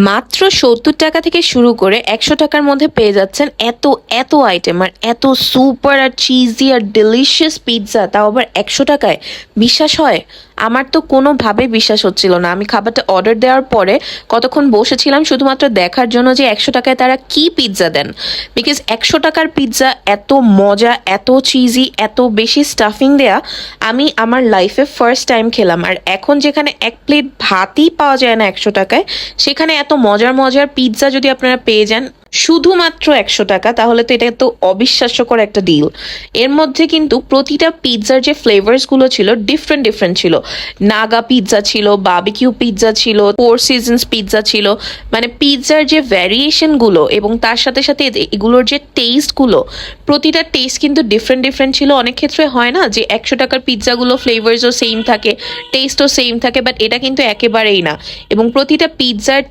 মাত্র ৭০ টাকা থেকে শুরু করে ১০০ টাকার মধ্যে পেয়ে যাচ্ছেন এত এত আইটেম আর এত সুপার আর চিজি আর ডেলিশিয়াস পিৎজা, তাও আবার ১০০ টাকায়। বিশ্বাস হয়? আমার তো কোনোভাবে বিশ্বাস হচ্ছিল না। আমি খাবারটা অর্ডার দেওয়ার পরে কতক্ষণ বসেছিলাম শুধুমাত্র দেখার জন্য যে ১০০ টাকায় তারা কি পিৎজা দেন। বিকজ ১০০ টাকার পিৎজা এত মজা, এত চিজি, এত বেশি স্টাফিং দেয়া আমি আমার লাইফে ফার্স্ট টাইম খেলাম। আর এখন যেখানে এক প্লেট ভাতই পাওয়া যায় না ১০০ টাকায়, সেখানে এত মজার মজার পিৎজা যদি আপনারা পেয়ে যান শুধুমাত্র ১০০ টাকা, তাহলে তো এটা তো অবিশ্বাস্যকর একটা ডিল। এর মধ্যে কিন্তু প্রতিটা পিৎজার যে ফ্লেভার্সগুলো ছিল ডিফারেন্ট ডিফারেন্ট ছিল। নাগা পিৎজা ছিল, বাবিকিউ পিৎজা ছিল, ফোর সিজনস পিৎজা ছিল। মানে পিৎজার যে ভ্যারিয়েশনগুলো এবং তার সাথে সাথে এগুলোর যে টেস্টগুলো, প্রতিটা টেস্ট কিন্তু ডিফারেন্ট ডিফারেন্ট ছিল। অনেক ক্ষেত্রে হয় না যে ১০০ টাকার পিৎজাগুলো ফ্লেভার্সও সেম থাকে, টেস্টও সেম থাকে, বাট এটা কিন্তু একেবারেই না। এবং প্রতিটা পিৎজার